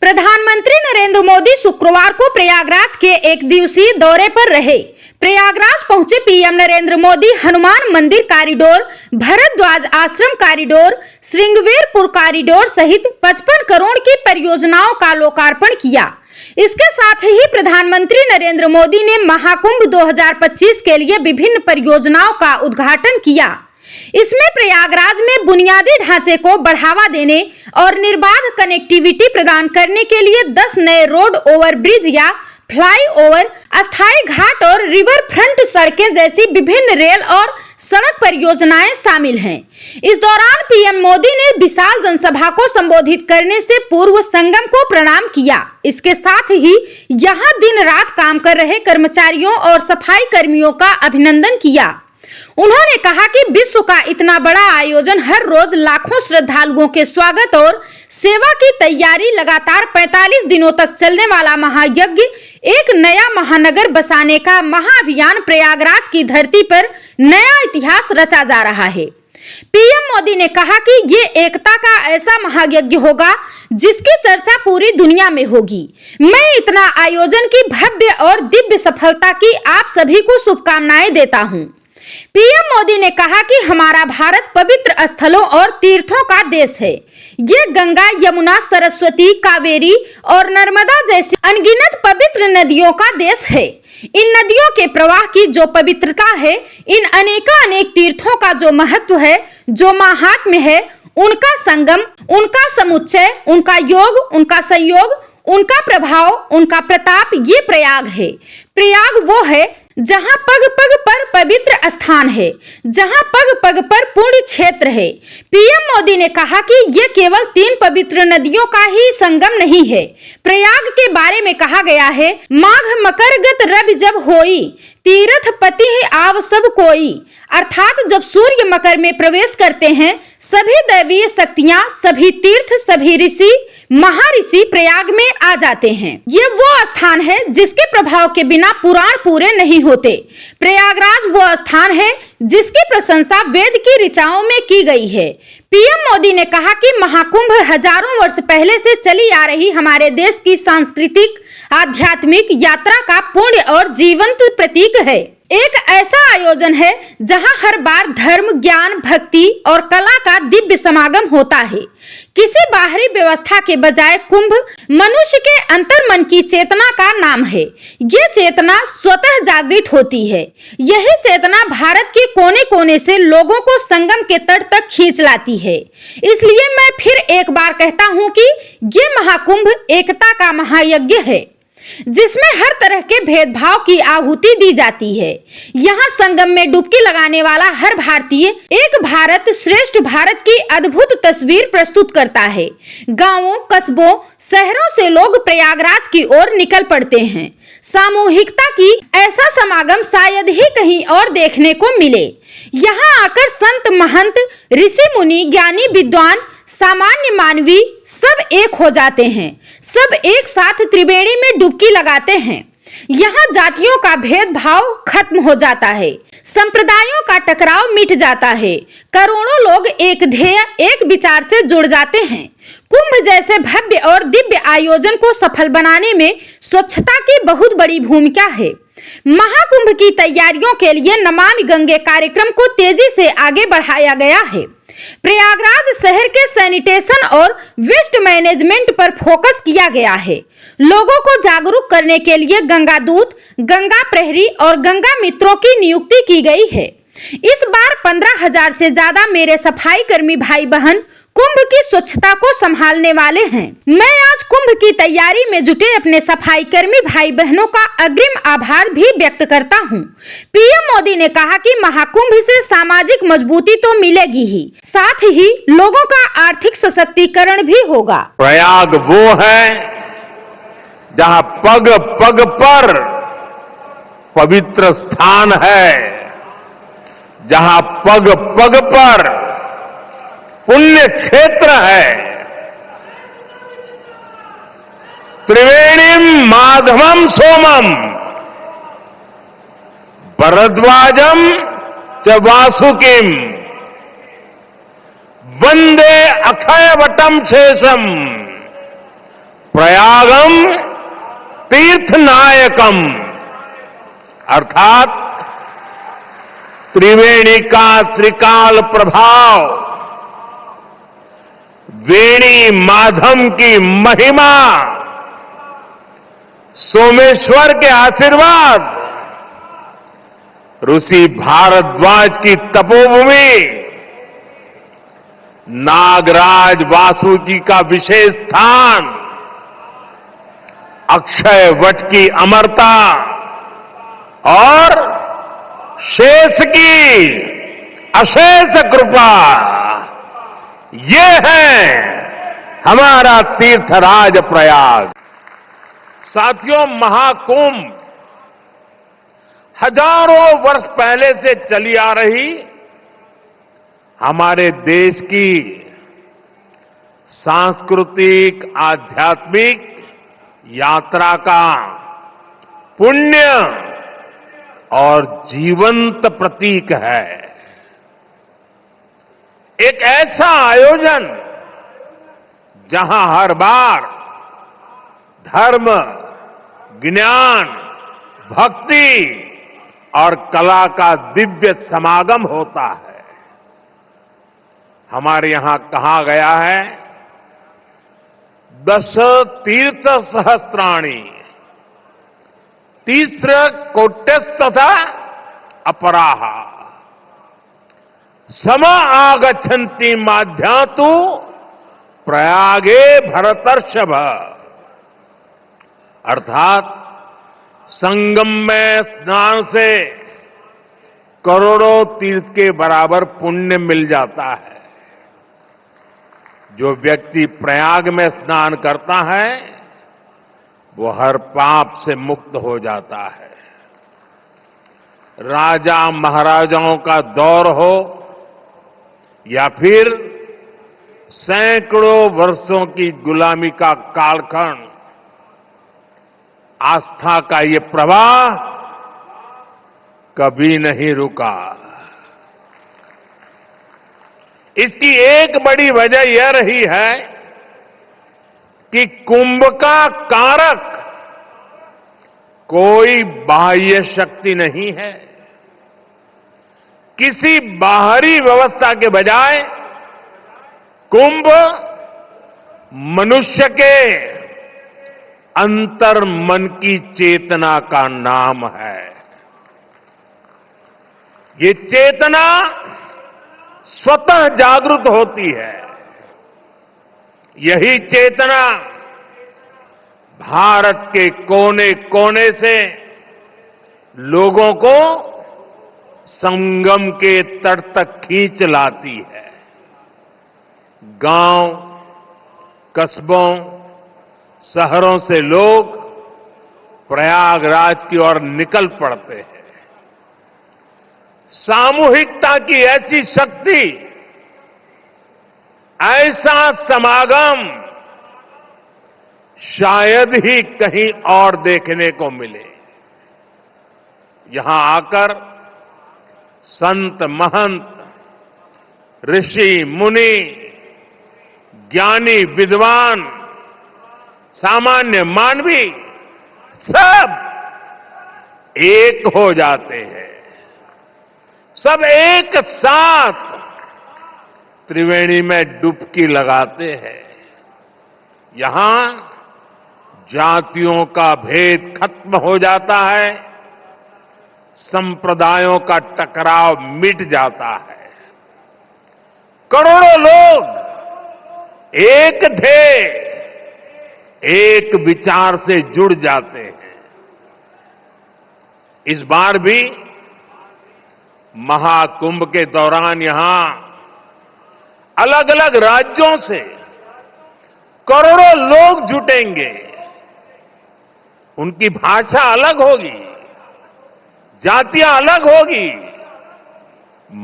प्रधानमंत्री नरेंद्र मोदी शुक्रवार को प्रयागराज के एक दिवसीय दौरे पर रहे। प्रयागराज पहुंचे पीएम नरेंद्र मोदी हनुमान मंदिर कॉरिडोर, भरद्वाज आश्रम कॉरिडोर, श्रृंगवेरपुर कॉरिडोर सहित 55 करोड़ की परियोजनाओं का लोकार्पण किया। इसके साथ ही प्रधानमंत्री नरेंद्र मोदी ने महाकुंभ 2025 के लिए विभिन्न परियोजनाओं का उद्घाटन किया। इसमें प्रयागराज में बुनियादी ढांचे को बढ़ावा देने और निर्बाध कनेक्टिविटी प्रदान करने के लिए 10 नए रोड ओवरब्रिज या फ्लाईओवर, अस्थायी घाट और रिवर फ्रंट सड़कें जैसी विभिन्न रेल और सड़क परियोजनाएं शामिल हैं। इस दौरान पीएम मोदी ने विशाल जनसभा को संबोधित करने से पूर्व संगम को प्रणाम किया। इसके साथ ही यहां दिन रात काम कर रहे कर्मचारियों और सफाई कर्मियों का अभिनंदन किया। उन्होंने कहा कि विश्व का इतना बड़ा आयोजन, हर रोज लाखों श्रद्धालुओं के स्वागत और सेवा की तैयारी, लगातार 45 दिनों तक चलने वाला महायज्ञ, एक नया महानगर बसाने का महाअभियान, प्रयागराज की धरती पर नया इतिहास रचा जा रहा है। पीएम मोदी ने कहा कि ये एकता का ऐसा महायज्ञ होगा जिसकी चर्चा पूरी दुनिया में होगी। मैं इतना आयोजन की भव्य और दिव्य सफलता की आप सभी को शुभकामनाएं देता हूँ। पीएम मोदी ने कहा कि हमारा भारत पवित्र स्थलों और तीर्थों का देश है। ये गंगा, यमुना, सरस्वती, कावेरी और नर्मदा जैसी अनगिनत पवित्र नदियों का देश है। इन नदियों के प्रवाह की जो पवित्रता है, इन अनेक तीर्थों का जो महत्व है, जो महात्म्य है, उनका संगम, उनका समुच्चय, उनका योग, उनका संयोग, उनका प्रभाव, उनका प्रताप, ये प्रयाग है। प्रयाग वो है जहां पग पग पर पवित्र स्थान है, जहां पग पग पर पुण्य क्षेत्र है। पीएम मोदी ने कहा कि ये केवल 3 पवित्र नदियों का ही संगम नहीं है। प्रयाग के बारे में कहा गया है, माघ मकर गत रवि जब होई, तीर्थ पति है आव सब कोई। अर्थात जब सूर्य मकर में प्रवेश करते हैं, सभी दैवीय शक्तियां, सभी तीर्थ, सभी ऋषि, महर्षि प्रयाग में आ जाते हैं। ये वो स्थान है जिसके प्रभाव के बिना पुराण पूरे नहीं होते। प्रयागराज वो स्थान है जिसकी प्रशंसा वेद की ऋचाओं में की गई है। पीएम मोदी ने कहा कि महाकुंभ हजारों वर्ष पहले से चली आ रही हमारे देश की सांस्कृतिक आध्यात्मिक यात्रा का पूर्ण और जीवंत प्रतीक है। एक ऐसा आयोजन है जहां हर बार धर्म, ज्ञान, भक्ति और कला का दिव्य समागम होता है। किसी बाहरी व्यवस्था के बजाय कुंभ मनुष्य के अंतर्मन की चेतना का नाम है। ये चेतना स्वतः जागृत होती है। यही चेतना भारत के कोने कोने से लोगों को संगम के तट तक खींच लाती है। इसलिए मैं फिर एक बार कहता हूँ कि ये महाकुंभ एकता का महायज्ञ है, जिसमें हर तरह के भेदभाव की आहुति दी जाती है। यहाँ संगम में डुबकी लगाने वाला हर भारतीय एक भारत श्रेष्ठ भारत की अद्भुत तस्वीर प्रस्तुत करता है। गांवों, कस्बों, शहरों से लोग प्रयागराज की ओर निकल पड़ते हैं। सामूहिकता की ऐसा समागम शायद ही कहीं और देखने को मिले। यहाँ आकर संत, महंत, ऋषि मुनि, ज्ञानी, विद्वान, सामान्य मानवी सब एक हो जाते हैं। सब एक साथ त्रिवेणी में डुबकी लगाते हैं। यहाँ जातियों का भेदभाव खत्म हो जाता है, संप्रदायों का टकराव मिट जाता है। करोड़ों लोग एक ध्येय, एक विचार से जुड़ जाते हैं। कुंभ जैसे भव्य और दिव्य आयोजन को सफल बनाने में स्वच्छता की बहुत बड़ी भूमिका है। महाकुंभ की तैयारियों के लिए नमामि गंगे कार्यक्रम को तेजी से आगे बढ़ाया गया है। प्रयागराज शहर के सैनिटेशन और वेस्ट मैनेजमेंट पर फोकस किया गया है। लोगों को जागरूक करने के लिए गंगा दूत, गंगा प्रहरी और गंगा मित्रों की नियुक्ति की गई है। इस बार 15,000 से ज्यादा मेरे सफाई कर्मी भाई बहन कुंभ की स्वच्छता को संभालने वाले हैं। मैं आज कुंभ की तैयारी में जुटे अपने सफाई कर्मी भाई बहनों का अग्रिम आभार भी व्यक्त करता हूँ। पीएम मोदी ने कहा कि महाकुंभ से सामाजिक मजबूती तो मिलेगी ही, साथ ही लोगों का आर्थिक सशक्तिकरण भी होगा। प्रयाग वो है जहाँ पग पग पर पवित्र स्थान है, जहाँ पग पग पर पुण्य क्षेत्र है। त्रिवेणीम माधवम सोमम भरद्वाजम च वासुकिम वंदे अक्षय वटम शेषम प्रयागम तीर्थनायकम, अर्थात त्रिवेणी का त्रिकाल प्रभाव, वेणी माधम की महिमा, सोमेश्वर के आशीर्वाद, ऋषि भारद्वाज की तपोभूमि, नागराज वासुकी का विशेष स्थान, अक्षय वट की अमरता और शेष की अशेष कृपा, ये है हमारा तीर्थराज प्रयाग। साथियों, महाकुंभ हजारों वर्ष पहले से चली आ रही हमारे देश की सांस्कृतिक आध्यात्मिक यात्रा का पुण्य और जीवंत प्रतीक है। एक ऐसा आयोजन जहां हर बार धर्म, ज्ञान, भक्ति और कला का दिव्य समागम होता है। हमारे यहां कहा गया है, दश तीर्थ सहस्त्राणी तीस्र कोट्यस्तथा अपराहा सम आगच्छन्ति माध्यातु प्रयागे भरतर्षभ, अर्थात संगम में स्नान से करोड़ों तीर्थ के बराबर पुण्य मिल जाता है। जो व्यक्ति प्रयाग में स्नान करता है वो हर पाप से मुक्त हो जाता है। राजा महाराजाओं का दौर हो या फिर सैकड़ों वर्षों की गुलामी का कालखंड, आस्था का ये प्रवाह कभी नहीं रुका। इसकी एक बड़ी वजह यह रही है कि कुंभ का कारक कोई बाह्य शक्ति नहीं है। किसी बाहरी व्यवस्था के बजाय कुंभ मनुष्य के अंतर मन की चेतना का नाम है। ये चेतना स्वतः जागृत होती है। यही चेतना भारत के कोने कोने से लोगों को संगम के तट तक खींच लाती है। गांव, कस्बों, शहरों से लोग प्रयागराज की ओर निकल पड़ते हैं। सामूहिकता की ऐसी शक्ति, ऐसा समागम शायद ही कहीं और देखने को मिले। यहां आकर संत महंत, ऋषि मुनि, ज्ञानी विद्वान, सामान्य मानवी सब एक हो जाते हैं। सब एक साथ त्रिवेणी में डुबकी लगाते हैं। यहां जातियों का भेद खत्म हो जाता है, संप्रदायों का टकराव मिट जाता है। करोड़ों लोग एक ध्येय, एक विचार से जुड़ जाते हैं। इस बार भी महाकुंभ के दौरान यहां अलग अलग राज्यों से करोड़ों लोग जुटेंगे। उनकी भाषा अलग होगी, जातियां अलग होगी,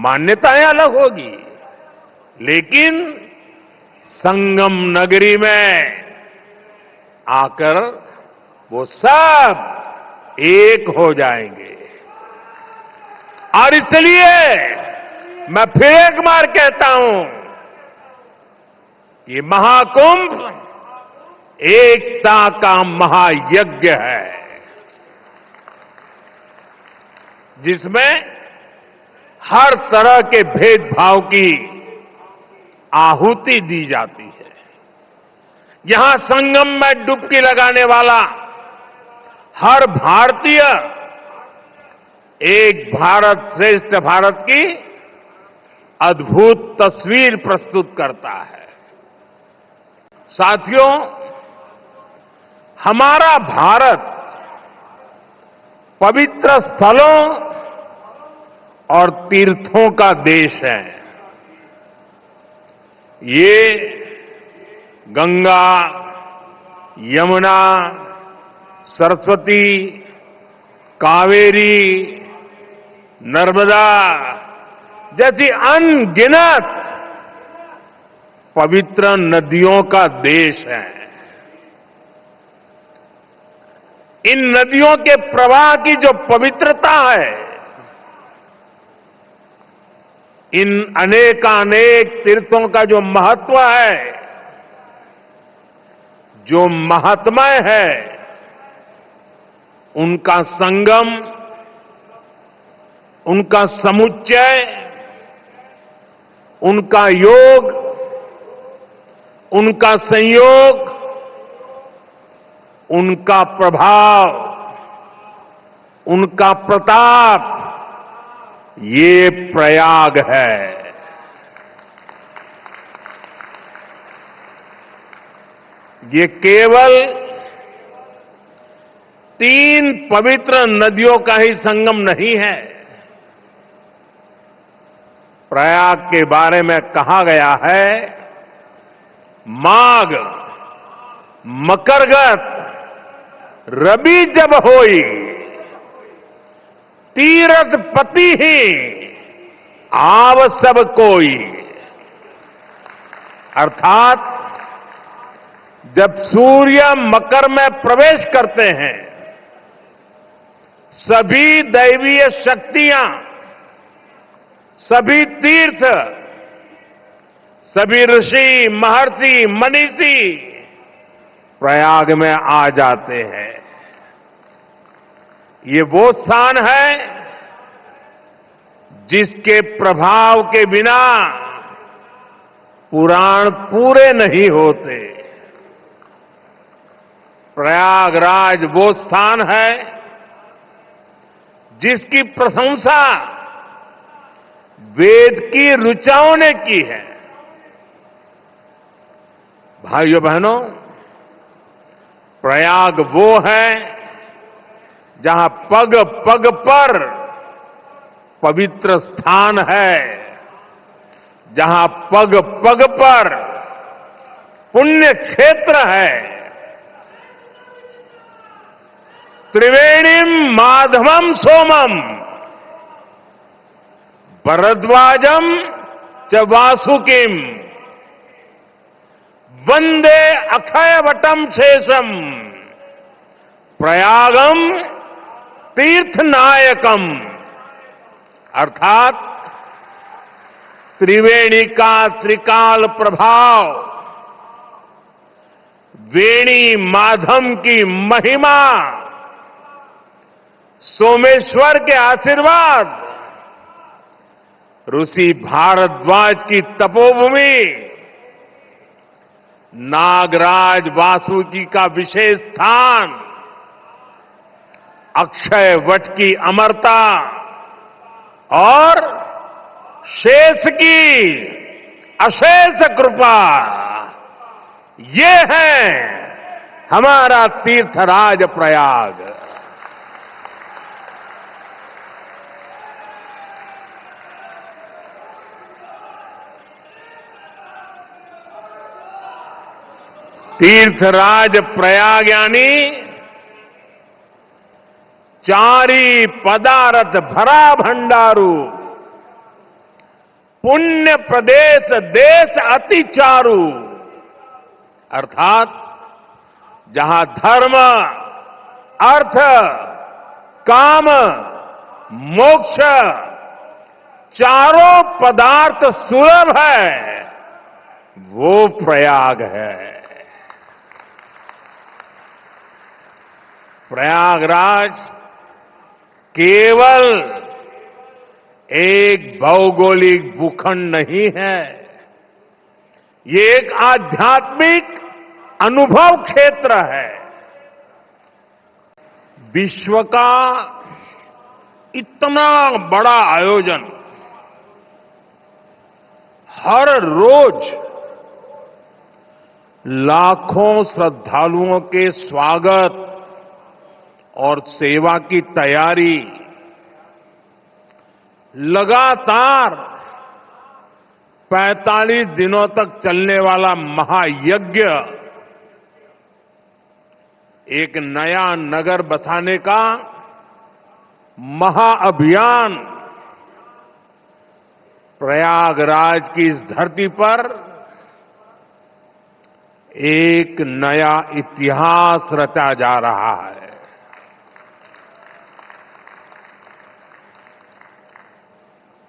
मान्यताएं अलग होगी, लेकिन संगम नगरी में आकर वो सब एक हो जाएंगे। और इसलिए मैं फिर एक बार कहता हूं कि महाकुंभ एकता का महायज्ञ है, जिसमें हर तरह के भेदभाव की आहुति दी जाती है। यहां संगम में डुबकी लगाने वाला हर भारतीय एक भारत श्रेष्ठ भारत की अद्भुत तस्वीर प्रस्तुत करता है। साथियों, हमारा भारत पवित्र स्थलों और तीर्थों का देश है। ये गंगा, यमुना, सरस्वती, कावेरी, नर्मदा जैसी अनगिनत पवित्र नदियों का देश है। इन नदियों के प्रवाह की जो पवित्रता है, इन अनेकानेक तीर्थों का जो महत्व है, जो महात्म्य है, उनका संगम, उनका समुच्चय, उनका योग, उनका संयोग, उनका प्रभाव, उनका प्रताप, ये प्रयाग है। ये केवल 3 पवित्र नदियों का ही संगम नहीं है। प्रयाग के बारे में कहा गया है, माघ मकरगत रवि जब होई, तीरथ पति ही आव सब कोई। अर्थात जब सूर्य मकर में प्रवेश करते हैं, सभी दैवीय शक्तियां, सभी तीर्थ, सभी ऋषि, महर्षि, मनीषी प्रयाग में आ जाते हैं। ये वो स्थान है जिसके प्रभाव के बिना पुराण पूरे नहीं होते। प्रयागराज वो स्थान है जिसकी प्रशंसा वेद की ऋचाओं ने की है। भाइयों बहनों, प्रयाग वो है जहां पग पग पर पवित्र स्थान है, जहां पग पग पर पुण्य क्षेत्र है। त्रिवेणीम माधवम सोमम भरद्वाजम च वासुकिम वंदे अक्षयवटम शेषम प्रयागम तीर्थनायकम। अर्थात त्रिवेणी का त्रिकाल प्रभाव, वेणी माधव की महिमा, सोमेश्वर के आशीर्वाद, ऋषि भारद्वाज की तपोभूमि, नागराज वासुकी का विशेष स्थान, अक्षय वट की अमरता और शेष की अशेष कृपा, ये है हमारा तीर्थराज प्रयाग। तीर्थराज प्रयाग यानी चारी पदारथ भरा भंडारू, पुण्य प्रदेश देश अति चारू। अर्थात जहां धर्म, अर्थ, काम, मोक्ष चारों पदार्थ सुलभ है, वो प्रयाग है। प्रयागराज केवल एक भौगोलिक भूखंड नहीं है, ये एक आध्यात्मिक अनुभव क्षेत्र है। विश्व का इतना बड़ा आयोजन हर रोज लाखों श्रद्धालुओं के स्वागत और सेवा की तैयारी, लगातार 45 दिनों तक चलने वाला महायज्ञ, एक नया नगर बसाने का महाअभियान प्रयागराज की इस धरती पर एक नया इतिहास रचा जा रहा है।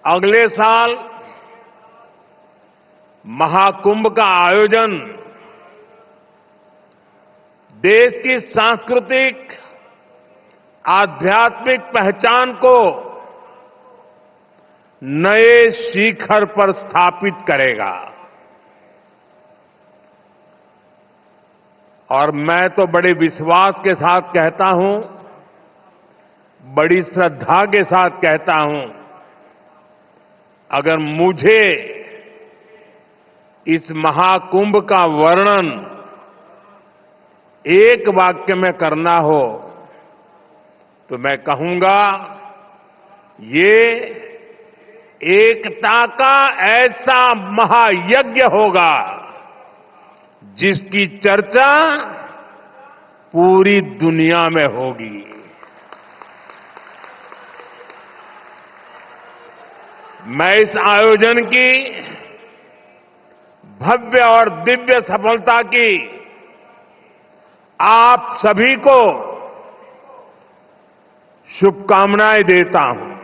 अगले साल महाकुंभ का आयोजन देश की सांस्कृतिक आध्यात्मिक पहचान को नए शिखर पर स्थापित करेगा। और मैं तो बड़े विश्वास के साथ कहता हूं, बड़ी श्रद्धा के साथ कहता हूं, अगर मुझे इस महाकुंभ का वर्णन एक वाक्य में करना हो तो मैं कहूंगा, ये एकता का ऐसा महायज्ञ होगा जिसकी चर्चा पूरी दुनिया में होगी। मैं इस आयोजन की भव्य और दिव्य सफलता की आप सभी को शुभकामनाएं देता हूं।